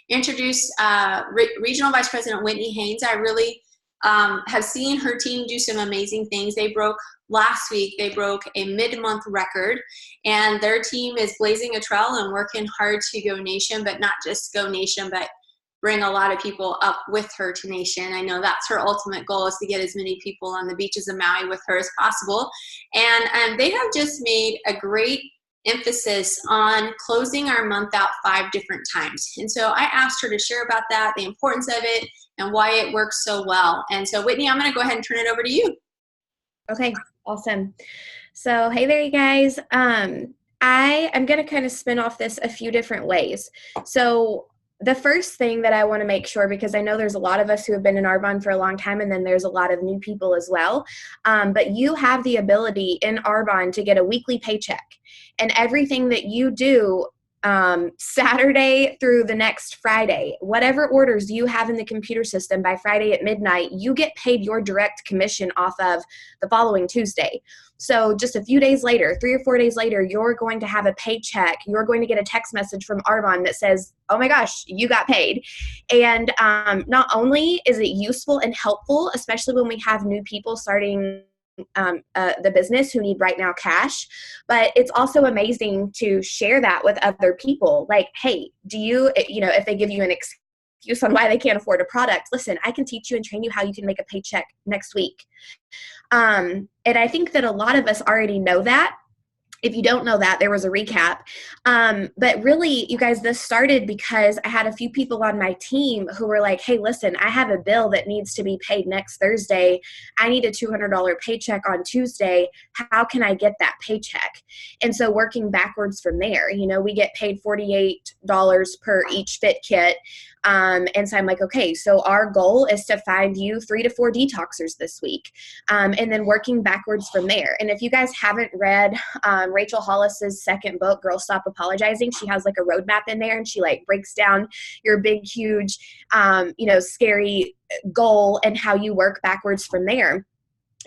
introduce Regional Vice President Whitney Haynes. I really have seen her team do some amazing things. Last week, they broke a mid-month record, and their team is blazing a trail and working hard to go nation, but not just go nation, but bring a lot of people up with her to nation. I know that's her ultimate goal, is to get as many people on the beaches of Maui with her as possible. And they have just made a great emphasis on closing our month out 5 different times. And so I asked her to share about that, the importance of it, and why it works so well. And so Whitney, I'm gonna go ahead and turn it over to you. Okay, awesome. So, hey there, you guys. I am going to kind of spin off this a few different ways. So, the first thing that I want to make sure, because I know there's a lot of us who have been in Arbonne for a long time, and then there's a lot of new people as well, but you have the ability in Arbonne to get a weekly paycheck. And everything that you do Saturday through the next Friday, whatever orders you have in the computer system by Friday at midnight, you get paid your direct commission off of the following Tuesday. So just a few days later, 3 or 4 days later, you're going to have a paycheck. You're going to get a text message from Arbonne that says, oh my gosh, you got paid. And not only is it useful and helpful, especially when we have new people starting the business who need right now cash, but it's also amazing to share that with other people. Like, hey, if they give you an excuse on why they can't afford a product, listen, I can teach you and train you how you can make a paycheck next week. And I think that a lot of us already know that. If you don't know that, there was a recap. But really, you guys, this started because I had a few people on my team who were like, hey, listen, I have a bill that needs to be paid next Thursday. I need a $200 paycheck on Tuesday. How can I get that paycheck? And so working backwards from there, we get paid $48 per each fit kit. And so I'm like, okay, so our goal is to find you 3 to 4 detoxers this week. And then working backwards from there. And if you guys haven't read Rachel Hollis's second book, Girl Stop Apologizing, she has like a roadmap in there, and she like breaks down your big, huge, scary goal and how you work backwards from there.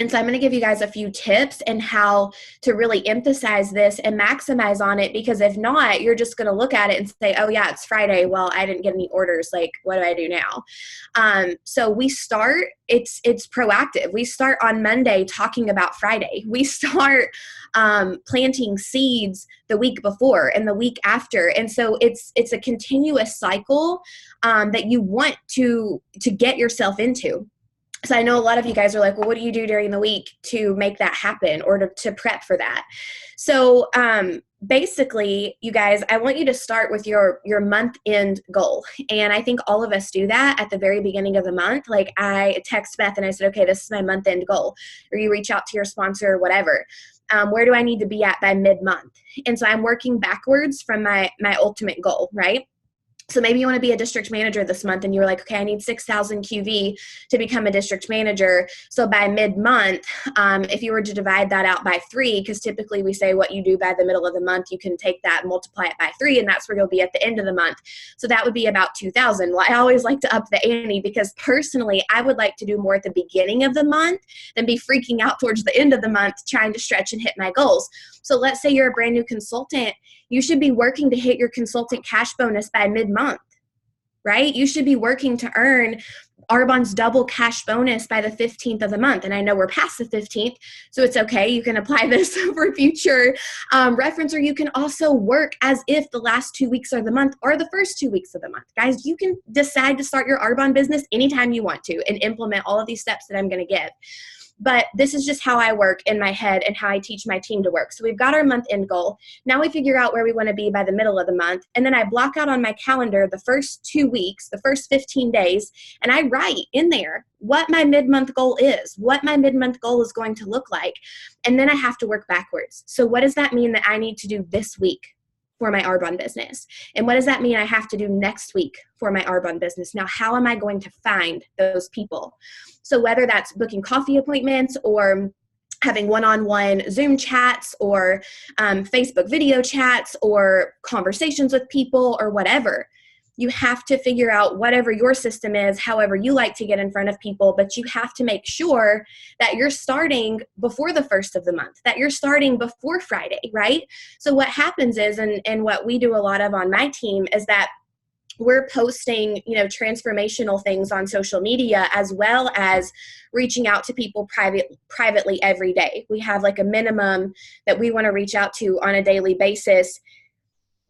And so I'm going to give you guys a few tips and how to really emphasize this and maximize on it, because if not, you're just going to look at it and say, oh yeah, it's Friday. Well, I didn't get any orders. Like, what do I do now? So we start, it's proactive. We start on Monday talking about Friday. We start planting seeds the week before and the week after. And so it's a continuous cycle that you want to get yourself into. So I know a lot of you guys are like, well, what do you do during the week to make that happen or to prep for that? So basically, you guys, I want you to start with your month end goal. And I think all of us do that at the very beginning of the month. Like I text Beth and I said, okay, this is my month end goal. Or you reach out to your sponsor or whatever. Where do I need to be at by mid-month? And so I'm working backwards from my ultimate goal, right? So maybe you want to be a district manager this month and you're like, okay, I need 6,000 QV to become a district manager. So by mid-month, if you were to divide that out by 3, because typically we say what you do by the middle of the month, you can take that and multiply it by 3, and that's where you'll be at the end of the month. So that would be about 2,000. Well, I always like to up the ante because personally, I would like to do more at the beginning of the month than be freaking out towards the end of the month trying to stretch and hit my goals. So let's say you're a brand new consultant. You should be working to hit your consultant cash bonus by mid-month, right? You should be working to earn Arbonne's double cash bonus by the 15th of the month. And I know we're past the 15th, so it's okay. You can apply this for future reference, or you can also work as if the last 2 weeks of the month are the first 2 weeks of the month. Guys, you can decide to start your Arbonne business anytime you want to and implement all of these steps that I'm going to give. But this is just how I work in my head and how I teach my team to work. So we've got our month end goal. Now we figure out where we want to be by the middle of the month. And then I block out on my calendar the first 2 weeks, the first 15 days, and I write in there what my mid-month goal is, what my mid-month goal is going to look like. And then I have to work backwards. So what does that mean that I need to do this week for my Arbonne business? And what does that mean I have to do next week for my Arbonne business? Now, how am I going to find those people? So whether that's booking coffee appointments or having one-on-one Zoom chats or Facebook video chats or conversations with people or whatever, you have to figure out whatever your system is, however you like to get in front of people, but you have to make sure that you're starting before the first of the month, that you're starting before Friday, right? So what happens is, and what we do a lot of on my team is that we're posting, transformational things on social media, as well as reaching out to people privately every day. We have like a minimum that we want to reach out to on a daily basis,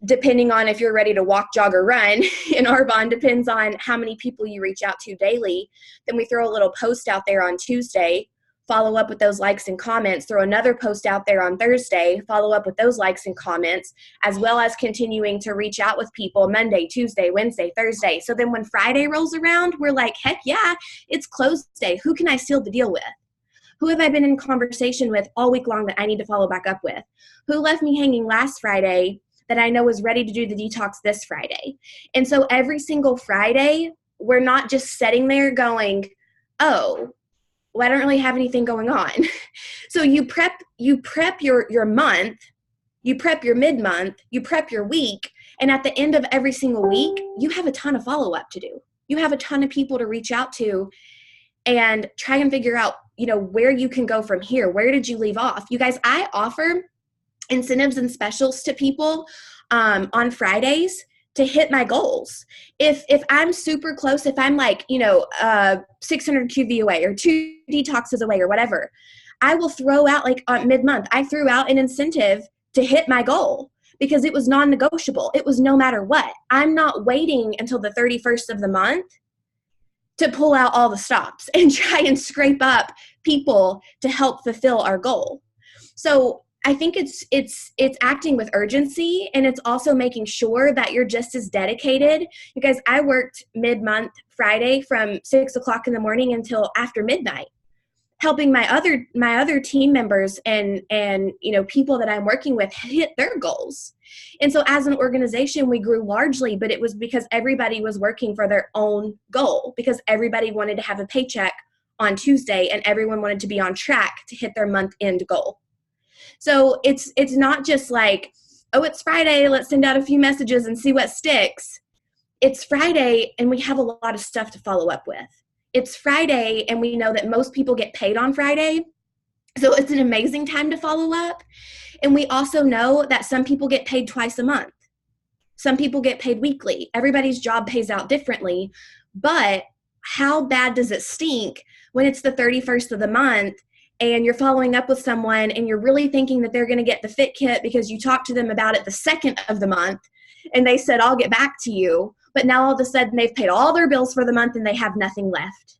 depending on if you're ready to walk, jog, or run. In our bond depends on how many people you reach out to daily. Then we throw a little post out there on Tuesday, follow up with those likes and comments, throw another post out there on Thursday, follow up with those likes and comments, as well as continuing to reach out with people Monday, Tuesday, Wednesday, Thursday. So then when Friday rolls around, we're like, heck yeah, it's close day. Who can I seal the deal with? Who have I been in conversation with all week long that I need to follow back up with? Who left me hanging last Friday that I know is ready to do the detox this Friday? And so every single Friday, we're not just sitting there going, oh, well, I don't really have anything going on. So you prep your month, you prep your mid-month, you prep your week, and at the end of every single week, you have a ton of follow-up to do. You have a ton of people to reach out to and try and figure out, where you can go from here. Where did you leave off? You guys, I offer incentives and specials to people on Fridays to hit my goals. If I'm super close, if I'm like, 600 QV away or 2 detoxes away or whatever, I will throw out like on mid-month, I threw out an incentive to hit my goal because it was non-negotiable. It was no matter what. I'm not waiting until the 31st of the month to pull out all the stops and try and scrape up people to help fulfill our goal. So I think it's acting with urgency, and it's also making sure that you're just as dedicated. Because I worked mid-month Friday from 6 o'clock in the morning until after midnight, helping my other team members and people that I'm working with hit their goals. And so as an organization, we grew largely, but it was because everybody was working for their own goal, because everybody wanted to have a paycheck on Tuesday and everyone wanted to be on track to hit their month end goal. So it's not just like, oh, it's Friday, let's send out a few messages and see what sticks. It's Friday and we have a lot of stuff to follow up with. It's Friday and we know that most people get paid on Friday. So it's an amazing time to follow up. And we also know that some people get paid twice a month. Some people get paid weekly. Everybody's job pays out differently. But how bad does it stink when it's the 31st of the month and you're following up with someone and you're really thinking that they're going to get the fit kit because you talked to them about it the 2nd of the month and they said, I'll get back to you. But now all of a sudden they've paid all their bills for the month and they have nothing left,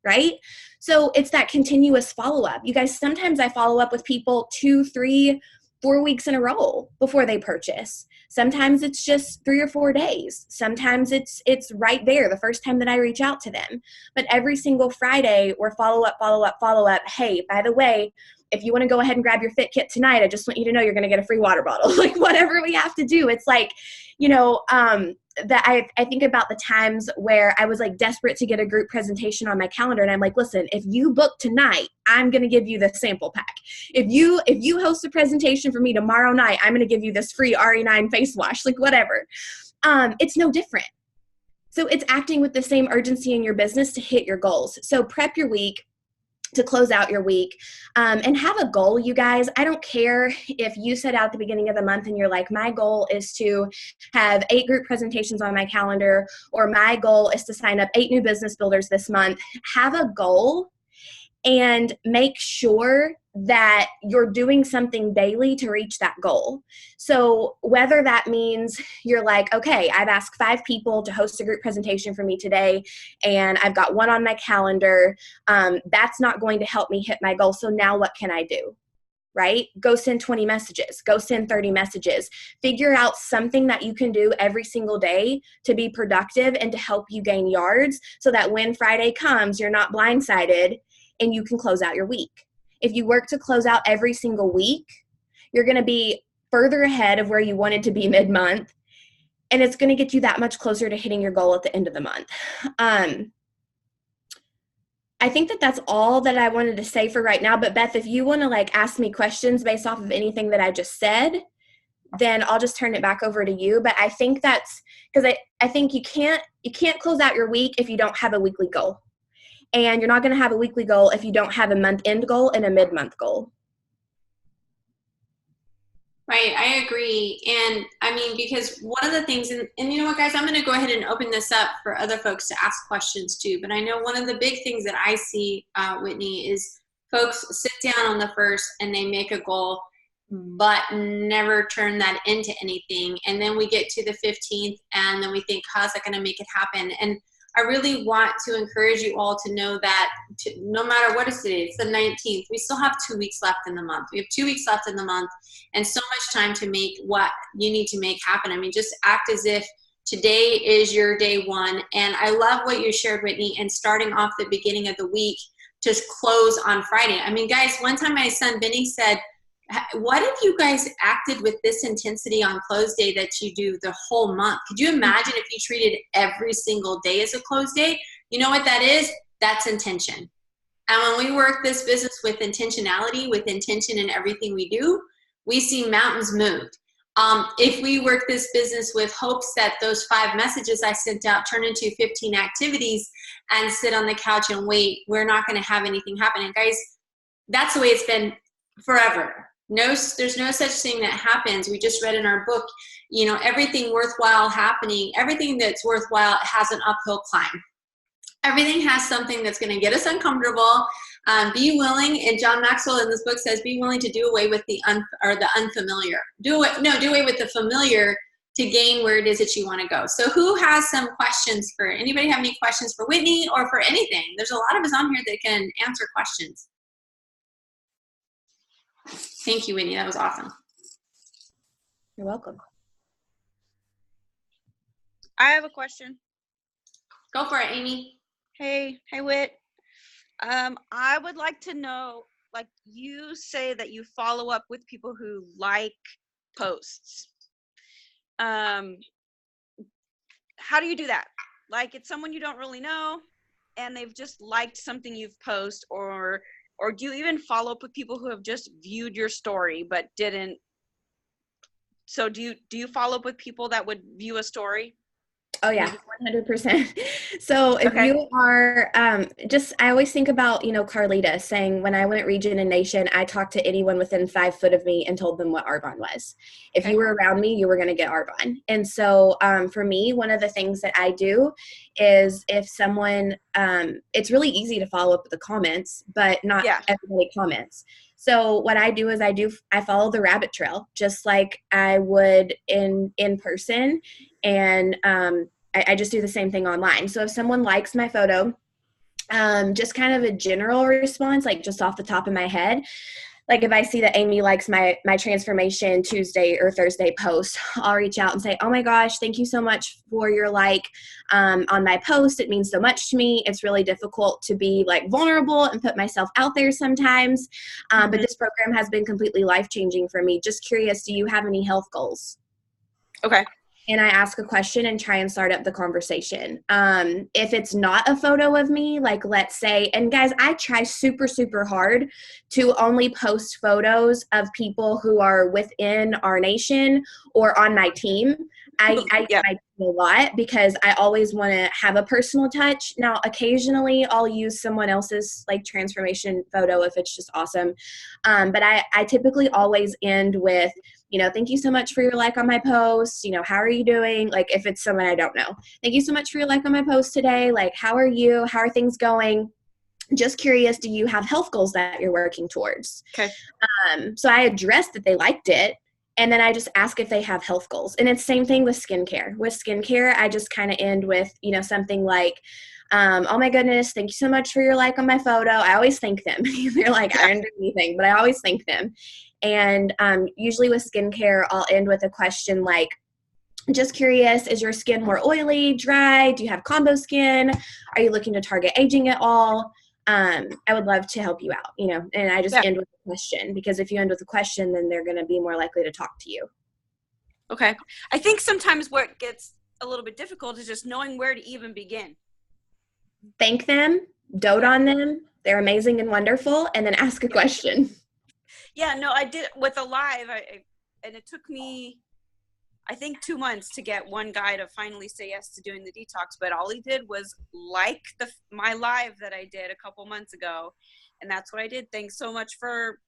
right? So it's that continuous follow-up. You guys, sometimes I follow up with people 2, 3, 4 weeks in a row before they purchase. Sometimes it's just 3 or 4 days. Sometimes it's right there the first time that I reach out to them. But every single Friday, we're follow up. Hey, by the way, if you want to go ahead and grab your fit kit tonight, I just want you to know you're going to get a free water bottle. Like whatever we have to do. It's like, that I think about the times where I was like desperate to get a group presentation on my calendar. And I'm like, listen, if you book tonight, I'm going to give you the sample pack. If you host a presentation for me tomorrow night, I'm going to give you this free RE9 face wash, like whatever. It's no different. So it's acting with the same urgency in your business to hit your goals. So prep your week to close out your week, and have a goal, you guys. I don't care if you set out at the beginning of the month and you're like, my goal is to have 8 group presentations on my calendar, or my goal is to sign up 8 new business builders this month. Have a goal and make sure that you're doing something daily to reach that goal. So whether that means you're like, okay, I've asked 5 people to host a group presentation for me today, and I've got 1 on my calendar, that's not going to help me hit my goal. So now what can I do? Right? Go send 20 messages, go send 30 messages, figure out something that you can do every single day to be productive and to help you gain yards so that when Friday comes, you're not blindsided and you can close out your week. If you work to close out every single week, you're going to be further ahead of where you wanted to be mid-month, and it's going to get you that much closer to hitting your goal at the end of the month. I think that that's all that I wanted to say for right now. But Beth, if you want to like ask me questions based off of anything that I just said, then I'll just turn it back over to you. But I think that's because I think you can't close out your week if you don't have a weekly goal. And you're not going to have a weekly goal if you don't have a month-end goal and a mid-month goal. Right, I agree. And I mean, because one of the things, and you know what, guys, I'm going to go ahead and open this up for other folks to ask questions too. But I know one of the big things that I see, Whitney, is folks sit down on the first and they make a goal, but never turn that into anything. And then we get to the 15th and then we think, how's that going to make it happen? And I really want to encourage you all to know that no matter what is today, it's the 19th, we still have 2 weeks left in the month. We have 2 weeks left in the month and so much time to make what you need to make happen. I mean, just act as if today is your day one. And I love what you shared, Whitney, and starting off the beginning of the week to close on Friday. I mean, guys, one time my son Benny said, what if you guys acted with this intensity on close day that you do the whole month? Could you imagine if you treated every single day as a close day? You know what that is? That's intention. And when we work this business with intentionality, with intention in everything we do, we see mountains moved. If we work this business with hopes that those 5 messages I sent out turn into 15 activities and sit on the couch and wait, we're not going to have anything happen. And guys, that's the way it's been forever. No, there's no such thing that happens. We just read in our book, you know, everything worthwhile happening, everything that's worthwhile has an uphill climb. Everything has something that's going to get us uncomfortable. Be willing, and John Maxwell in this book says, be willing to do away with the unfamiliar. Do away with the familiar to gain where it is that you want to go. So who has some questions for, anybody have any questions for Whitney or for anything? There's a lot of us on here that can answer questions. Thank you, Whitney. That was awesome. You're welcome. I have a question. Go for it, Amy. Hey, Whit. I would like to know, like, you say that you follow up with people who like posts. How do you do that? Like, it's someone you don't really know and they've just liked something you've posted, or do you even follow up with people who have just viewed your story but didn't? So do you follow up with people that would view a story? Oh yeah, 100%. So if you are I always think about, you know, Carlita saying, when I went region and nation, I talked to anyone within 5 foot of me and told them what Arbonne was. If you were around me, you were going to get Arbonne. And so for me, one of the things that I do is if someone, it's really easy to follow up with the comments, but not everybody comments. So what I do is I follow the rabbit trail just like I would in person. And I just do the same thing online. So if someone likes my photo, just kind of a general response, like just off the top of my head, like if I see that Amy likes my transformation Tuesday or Thursday post, I'll reach out and say, oh my gosh, thank you so much for your like on my post. It means so much to me. It's really difficult to be like vulnerable and put myself out there sometimes. But this program has been completely life-changing for me. Just curious, do you have any health goals? Okay. And I ask a question and try and start up the conversation. If it's not a photo of me, like let's say, and guys, I try super, super hard to only post photos of people who are within our nation or on my team. I do a lot because I always want to have a personal touch. Now, occasionally I'll use someone else's like transformation photo if it's just awesome. But I typically always end with, you know, thank you so much for your like on my post. You know, how are you doing? Like if it's someone I don't know, thank you so much for your like on my post today. Like, how are you? How are things going? Just curious, do you have health goals that you're working towards? Okay. So I addressed that they liked it. And then I just ask if they have health goals. And it's same thing with skincare. With skincare, I just kind of end with, you know, something like, oh my goodness, thank you so much for your like on my photo. I always thank them. They're like, I didn't do anything, but I always thank them. And usually with skincare, I'll end with a question like, just curious, is your skin more oily, dry? Do you have combo skin? Are you looking to target aging at all? I would love to help you out, you know, and I just end with a question, because if you end with a question, then they're going to be more likely to talk to you. Okay. I think sometimes where it gets a little bit difficult is just knowing where to even begin. Thank them, dote on them. They're amazing and wonderful. And then ask a question. Yeah, no, I did with a live, and it took me, I think 2 months to get one guy to finally say yes to doing the detox, but all he did was like my live that I did a couple months ago. And that's what I did. Thanks so much for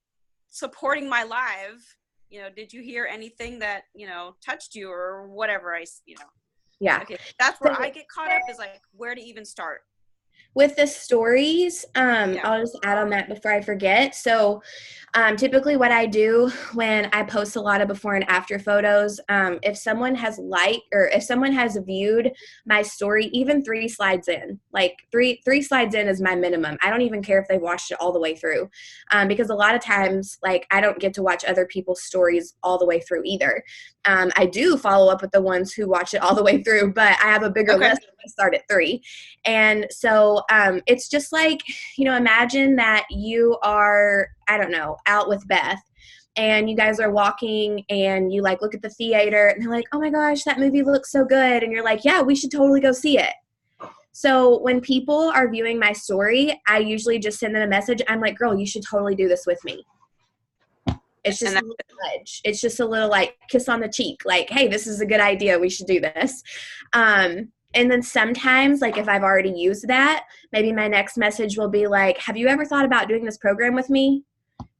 supporting my live. did you hear anything that, touched you or whatever Yeah. Okay, that's So where I get caught up is like where to even start. with the stories, Yeah. I'll just add on that before I forget. So typically what I do when I post a lot of before and after photos, if someone has liked or if someone has viewed my story, even 3 slides in, like three slides in is my minimum. I don't even care if they watched it all the way through, because a lot of times, like, I don't get to watch other people's stories all the way through either. I do follow up with the ones who watch it all the way through, but I have a bigger Okay. list. I start at 3. And so it's just like, imagine that you are, I don't know, out with Beth and you guys are walking and you like look at the theater and they're like, oh my gosh, that movie looks so good. And you're like, yeah, we should totally go see it. So when people are viewing my story, I usually just send them a message. I'm like, girl, you should totally do this with me. It's just a little nudge. It's just a little like kiss on the cheek. Like, hey, this is a good idea. We should do this. And then sometimes, like if I've already used that, maybe my next message will be like, have you ever thought about doing this program with me?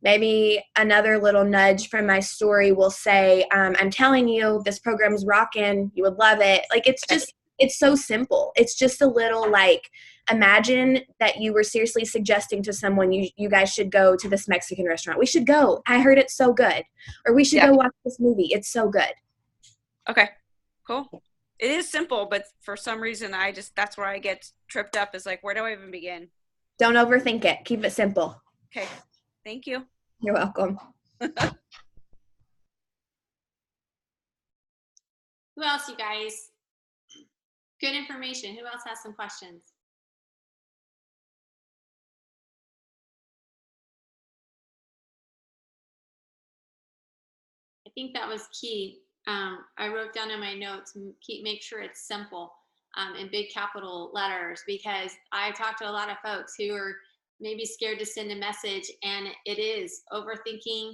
Maybe another little nudge from my story will say, I'm telling you, this program's rocking. You would love it. Like, it's so simple. It's just a little like, imagine that you were seriously suggesting to someone, you guys should go to this Mexican restaurant. We should go. I heard it's so good. Or we should go watch this movie. It's so good. Okay, cool. It is simple, but for some reason, that's where I get tripped up is like, where do I even begin? Don't overthink it. Keep it simple. Okay. Thank you. You're welcome. Who else, you guys? Good information. Who else has some questions? I think that was key. I wrote down in my notes, make sure it's simple, in big capital letters, because I talked to a lot of folks who are maybe scared to send a message, and it is overthinking,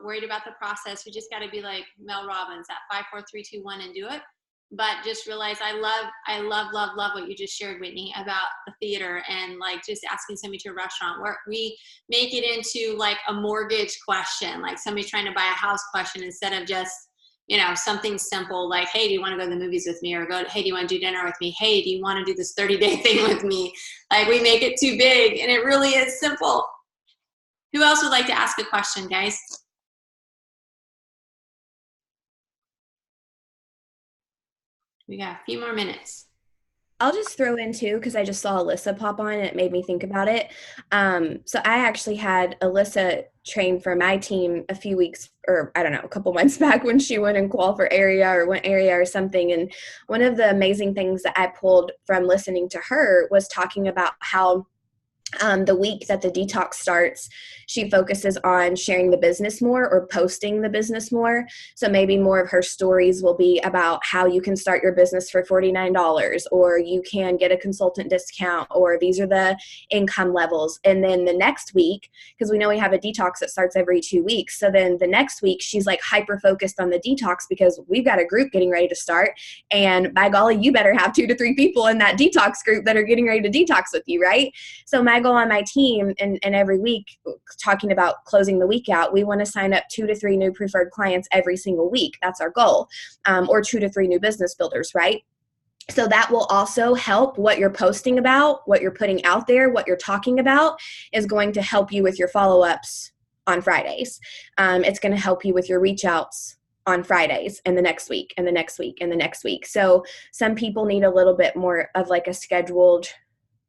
worried about the process. We just got to be like Mel Robbins at 5, 4, 3, 2, 1 and do it. But just realize I love what you just shared, Whitney, about the theater and like just asking somebody to a restaurant, where we make it into like a mortgage question, like somebody trying to buy a house question, instead of just, something simple like, hey, do you want to go to the movies with me? Or hey, do you want to do dinner with me? Hey, do you want to do this 30-day thing with me? Like, we make it too big, and it really is simple. Who else would like to ask a question, guys? We got a few more minutes. I'll just throw in too, because I just saw Alyssa pop on and it made me think about it. So I actually had Alyssa train for my team a few weeks, or I don't know, a couple months back when she went and qual for area or went area or something. And one of the amazing things that I pulled from listening to her was talking about how the week that the detox starts, she focuses on sharing the business more or posting the business more. So maybe more of her stories will be about how you can start your business for $49, or you can get a consultant discount, or these are the income levels. And then the next week, because we know we have a detox that starts every 2 weeks. So then the next week, she's like hyper focused on the detox because we've got a group getting ready to start. And by golly, you better have 2 to 3 people in that detox group that are getting ready to detox with you, right? So my goal on my team, and every week, talking about closing the week out, we want to sign up 2 to 3 new preferred clients every single week. That's our goal. Or 2 to 3 new business builders, right? So that will also help what you're posting about, what you're putting out there, what you're talking about is going to help you with your follow-ups on Fridays. It's going to help you with your reach outs on Fridays and the next week and the next week and the next week. So some people need a little bit more of like a scheduled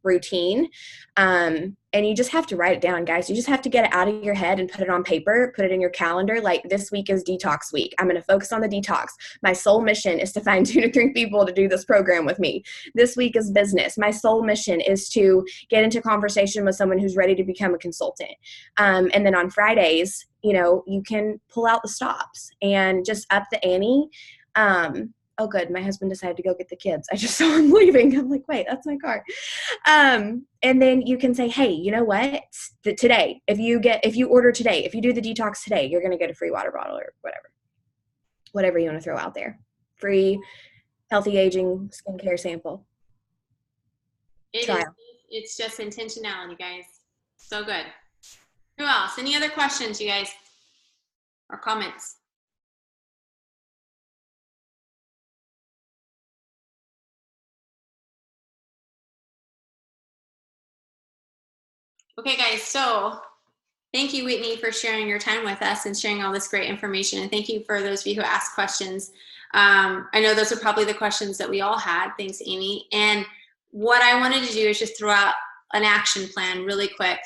routine. And you just have to write it down, guys. You just have to get it out of your head and put it on paper, put it in your calendar. Like, this week is detox week. I'm going to focus on the detox. My sole mission is to find 2 to 3 people to do this program with me. This week is business. My sole mission is to get into conversation with someone who's ready to become a consultant. And then on Fridays, you can pull out the stops and just up the ante. Oh, good. My husband decided to go get the kids. I just saw him leaving. I'm like, wait, that's my car. And then you can say, hey, you know what? Today, if you order today, if you do the detox today, you're going to get a free water bottle or whatever you want to throw out there. Free healthy aging skincare sample. It's just intentionality, guys. So good. Who else? Any other questions, you guys? or comments? Okay, guys, so thank you, Whitney, for sharing your time with us and sharing all this great information. And thank you for those of you who asked questions. I know those are probably the questions that we all had. Thanks, Amy. And what I wanted to do is just throw out an action plan really quick.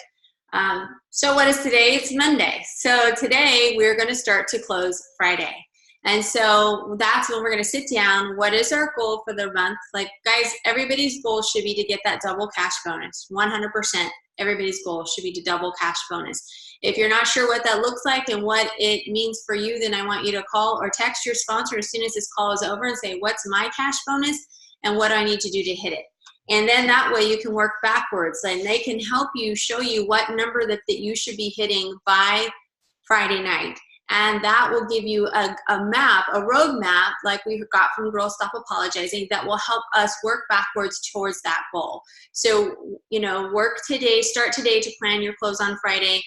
So what is today? It's Monday. So today we're going to start to close Friday. And so that's when we're going to sit down. What is our goal for the month? Like, guys, everybody's goal should be to get that double cash bonus. 100%. Everybody's goal should be to double cash bonus. If you're not sure what that looks like and what it means for you, then I want you to call or text your sponsor as soon as this call is over and say, what's my cash bonus and what do I need to do to hit it? And then that way you can work backwards and they can help you, show you what number that you should be hitting by Friday night. And that will give you a map, a road map, like we got from Girls Stop Apologizing, that will help us work backwards towards that goal. So, you know, work today, start today to plan your close on Friday.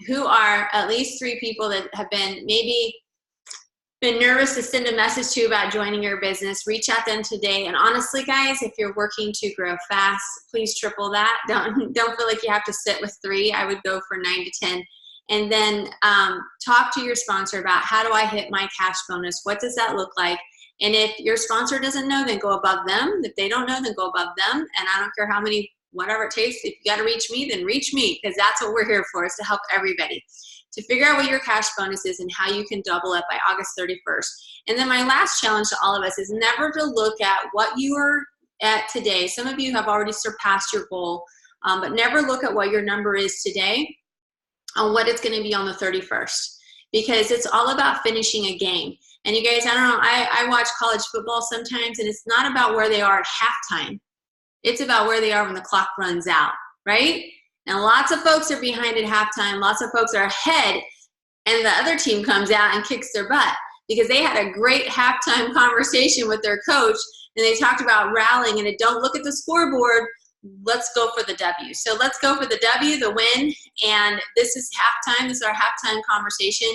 Who are at least 3 people that have been maybe been nervous to send a message to about joining your business? Reach out to them today. And honestly, guys, if you're working to grow fast, please triple that. Don't feel like you have to sit with 3. I would go for 9 to 10. And then talk to your sponsor about, how do I hit my cash bonus? What does that look like? And if your sponsor doesn't know, then go above them. If they don't know, then go above them. And I don't care how many, whatever it takes. If you got to reach me, then reach me, because that's what we're here for, is to help everybody to figure out what your cash bonus is and how you can double it by August 31st. And then my last challenge to all of us is never to look at what you are at today. Some of you have already surpassed your goal, but never look at what your number is today on what it's going to be on the 31st, because it's all about finishing a game. And you guys, I don't know, I watch college football sometimes, and it's not about where they are at halftime. It's about where they are when the clock runs out, right? And lots of folks are behind at halftime. Lots of folks are ahead, and the other team comes out and kicks their butt because they had a great halftime conversation with their coach, and they talked about rallying, and don't look at the scoreboard. Let's go for the W. So let's go for the W, the win. And this is halftime. This is our halftime conversation.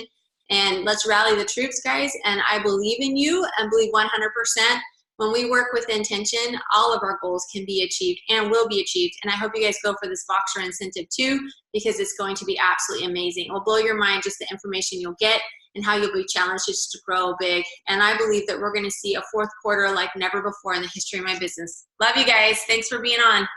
And let's rally the troops, guys. And I believe in you and believe 100%. When we work with intention, all of our goals can be achieved and will be achieved. And I hope you guys go for this Boxer incentive too, because it's going to be absolutely amazing. It will blow your mind, just the information you'll get and how you'll be challenged just to grow big. And I believe that we're going to see a 4th quarter like never before in the history of my business. Love you guys. Thanks for being on.